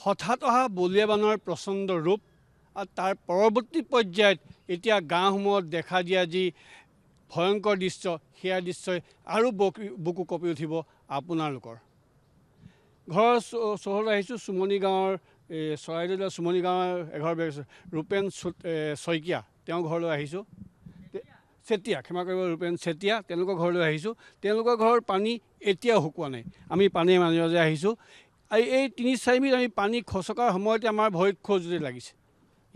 হঠাৎ অহা বলিয়া বানৰ প্ৰচণ্ড ৰূপ আৰু তাৰ পৰৱৰ্তী পৰ্যায়ত এতিয়া গাঁওসমূহত দেখা দিয়া যি ভয়ংকৰ দৃশ্য, সেয়া দৃশ্যই আৰু বুকু কঁপি উঠিব আপোনালোকৰ। ঘৰৰ চহৰলৈ আহিছোঁ, চুমনি গাঁৱৰ চৰাইদেউ জিলাৰ চুমনি গাঁৱৰ এঘৰ ৰূপেন শইকীয়া, তেওঁৰ ঘৰলৈ আহিছোঁ। চেতিয়া, ক্ষমা কৰিব, ৰূপেন চেতিয়া, তেওঁলোকৰ ঘৰলৈ আহিছোঁ। তেওঁলোকৰ ঘৰৰ পানী এতিয়াও শুকোৱা নাই। আমি পানীৰ মাজে মাজে আহিছোঁ। এই ৩-৪ মিনিট আমি পানী খচকাৰ সময়তে আমাৰ ভৰিত খজুতি লাগিছে।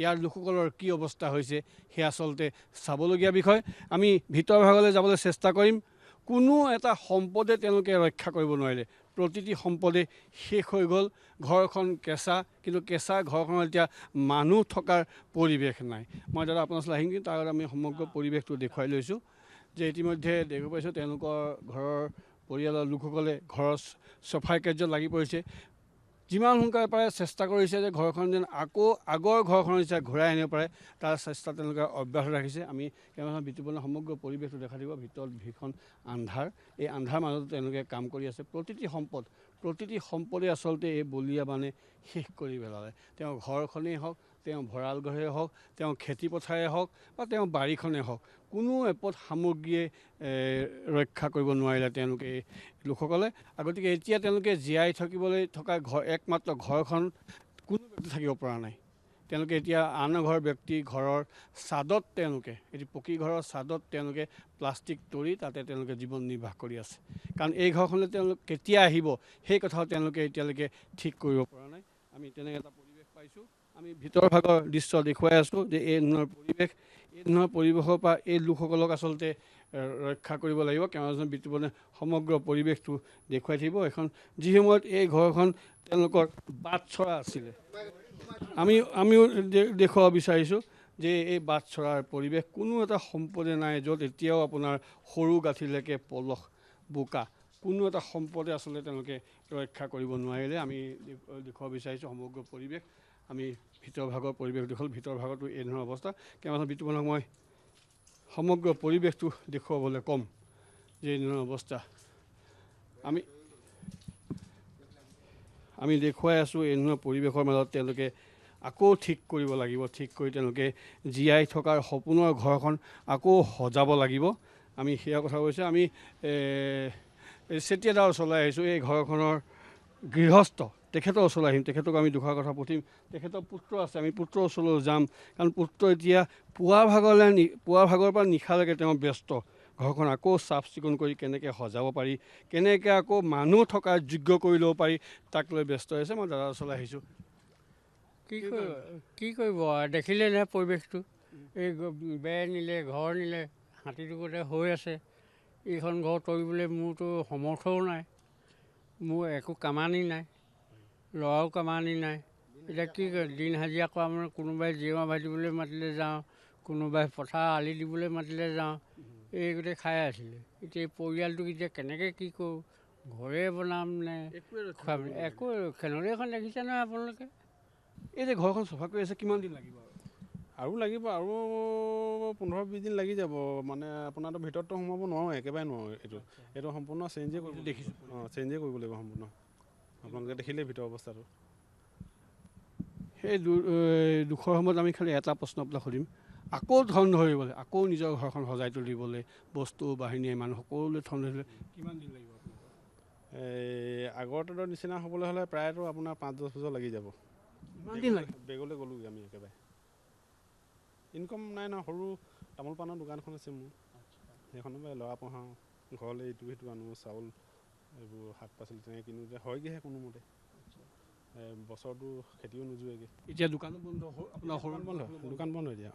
ইয়াৰ লোকসকলৰ কি অৱস্থা হৈছে সেয়া আচলতে চাবলগীয়া বিষয়। আমি ভিতৰ ভাগলৈ যাবলৈ চেষ্টা কৰিম। কোনো এটা সম্পদে তেওঁলোকে ৰক্ষা কৰিব নোৱাৰিলে। প্ৰতিটি সম্পদে শেষ হৈ গ'ল। ঘৰখন কেঁচা, কিন্তু কেঁচা ঘৰখনত এতিয়া মানুহ থকাৰ পৰিৱেশ নাই। মই দাদা আপোনাৰ ওচৰলৈ আহিম, কিন্তু তাৰ আগত আমি সমগ্ৰ পৰিৱেশটো দেখুৱাই লৈছোঁ যে ইতিমধ্যে দেখিব পাইছোঁ তেওঁলোকৰ ঘৰৰ পৰিয়ালৰ লোকসকলে ঘৰৰ চফাই কাৰ্যত লাগি পৰিছে। যিমান সোনকালে পাৰে চেষ্টা কৰিছে যে ঘৰখন যেন আকৌ আগৰ ঘৰখনৰ নিচিনা ঘূৰাই আনিব পাৰে, তাৰ চেষ্টা তেওঁলোকে অব্যাহত ৰাখিছে। আমি কেমেৰাখন বিতুপনৰ সমগ্ৰ পৰিৱেশটো দেখাই দিব। ভিতৰত ভীষণ আন্ধাৰ, এই আন্ধাৰ মাজত তেওঁলোকে কাম কৰি আছে। প্ৰতিটি সম্পদে আচলতে এই বলিয়া বানে শেষ কৰি পেলালে। তেওঁ ঘৰখনেই হওক, তেওঁ ভঁৰাল ঘৰেই হওক, তেওঁ খেতিপথাৰেই হওক বা তেওঁ বাৰীখনেই হওক, কোনো এপদ সামগ্ৰীয়ে ৰক্ষা কৰিব নোৱাৰিলে তেওঁলোকে এই লোকসকলে। গতিকে এতিয়া তেওঁলোকে জীয়াই থাকিবলৈ থকা একমাত্ৰ ঘৰখন কোনো ব্যক্তি থাকিব পৰা নাই। তেওঁলোকে এতিয়া আন এঘৰ ব্যক্তি ঘৰৰ ছাদত তেওঁলোকে, এটি পকী ঘৰৰ ছাদত তেওঁলোকে প্লাষ্টিক তৰি তাতে তেওঁলোকে জীৱন নিৰ্বাহ কৰি আছে। কাৰণ এই ঘৰখনলৈ তেওঁলোক কেতিয়া আহিব সেই কথাও তেওঁলোকে এতিয়ালৈকে ঠিক কৰিব পৰা নাই। আমি তেনেকৈ এটা পৰিৱেশ পাইছোঁ। আমি ভিতৰ ভাগৰ দৃশ্য দেখুৱাই আছোঁ যে এই ধৰণৰ পৰিৱেশৰ পৰা এই লোকসকলক আচলতে ৰক্ষা কৰিব লাগিব। কেমেৰাজন বিতুপনে সমগ্ৰ পৰিৱেশটো দেখুৱাই থাকিব। এখন যি সময়ত এই ঘৰখন তেওঁলোকৰ বাটচৰা আছিলে, আমিও দেখুৱাব বিচাৰিছোঁ যে এই বাটচৰাৰ পৰিৱেশ কোনো এটা সম্পদে নাই, য'ত এতিয়াও আপোনাৰ সৰু গাঁঠিলৈকে পলস বোকা, কোনো এটা সম্পদে আচলতে তেওঁলোকে ৰক্ষা কৰিব নোৱাৰিলে। আমি দেখুৱাব বিচাৰিছোঁ সমগ্ৰ পৰিৱেশ। আমি ভিতৰ ভাগৰ পৰিৱেশ দেখুৱাল। ভিতৰ ভাগতো এই ধৰণৰ অৱস্থা। কেমেৰাজন বিতুপনক মই সমগ্ৰ পৰিৱেশটো দেখুৱাবলৈ ক'ম যে এই ধৰণৰ অৱস্থা। আমি দেখুৱাই আছোঁ এই ধৰণৰ পৰিৱেশৰ মাজত তেওঁলোকে আকৌ ঠিক কৰিব লাগিব। ঠিক কৰি তেওঁলোকে জীয়াই থকাৰ সপোনৰ ঘৰখন আকৌ সজাব লাগিব। আমি সেয়া কথা কৈছোঁ। আমি চেতিয়াদাৰ ওচৰলৈ আহিছোঁ, এই ঘৰখনৰ গৃহস্থ, তেখেতৰ ওচৰলৈ আহিম। তেখেতক আমি দুষাৰ কথা সুধিম। তেখেতৰ পুত্ৰ আছে, আমি পুত্ৰৰ ওচৰলৈ যাম। কাৰণ পুত্ৰ এতিয়া পুৱাৰ ভাগৰ পৰা নিশালৈকে তেওঁ ব্যস্ত। ঘৰখন আকৌ চাফ চিকুণ কৰি কেনেকৈ সজাব পাৰি, কেনেকৈ আকৌ মানুহ থকাৰ যোগ্য কৰি ল'ব পাৰি, তাক লৈ ব্যস্ত হৈছে। মই দাদাৰ ওচৰলৈ আহিছোঁ। কি কৰিব আৰু দেখিলে নহয় পৰিৱেশটো, এই বেৰ নিলে, ঘৰ নিলে, হাতীটোকতে হৈ আছে। এইখন ঘৰ তৰিবলৈ মোৰতো সমৰ্থও নাই, মোৰ একো কামানি নাই, ল'ৰাও কামানি নাই। এতিয়া কি কৰে, দিন হাজিৰা কৰা মানে কোনোবাই জেওৰা ভাজিবলৈ মাতিলে যাওঁ, কোনোবাই পথাৰ আলি দিবলৈ মাতিলে যাওঁ, এই গোটেই খাই আছিলে। এতিয়া এই পৰিয়ালটোক এতিয়া কেনেকৈ কি কৰোঁ, ঘৰে বনাম নে খুৱাম, একো খেনৰীখন দেখিছে নহয় আপোনালোকে। এই যে ঘৰখন চফা কৰি আছে, কিমান দিন লাগিব? আৰু লাগিব, আৰু 15-20 দিন লাগি যাব। মানে আপোনাৰতো ভিতৰততো সোমাব নোৱাৰোঁ, একেবাৰে নোৱাৰোঁ। এইটো সম্পূৰ্ণ চেঞ্জেই কৰিব, দেখিছোঁ। চেঞ্জেই কৰিব লাগিব সম্পূৰ্ণ। আপোনালোকে দেখিলেই ভিতৰৰ অৱস্থাটো। সেই দুখৰ সময়ত আমি খালি এটা প্ৰশ্ন আপোনাক সুধিম, আকৌ ধন ধৰিবলৈ, আকৌ নিজৰ ঘৰখন সজাই তুলিবলৈ, বস্তু বাহিনীয়ে মানুহ সকলোৱে ধন ধৰিবলৈ কিমান দিন লাগিব? আগৰ দিনৰ নিচিনা হ'বলৈ হ'লে প্ৰায়তো আপোনাৰ 5-10 বছৰ লাগি যাব। ইমান দিন লাগে? বেগলৈ গ'লোগৈ আমি একেবাৰে। ইনকম নাই ন, সৰু তামোল পাণৰ দোকানখন আছে মোৰ, সেইখনৰ পৰাই ল'ৰা পঢ়াওঁ, ঘৰলৈ ইটো সিটো আনো, চাউল এইবোৰ শাক পাচলি তেনেকৈ কিনোতে হয়গৈহে কোনোমতে। বছৰটো খেতিও নোযোৱেগৈ। এতিয়া দোকানো বন্ধ, আপোনাৰ দোকান বন্ধ এতিয়া।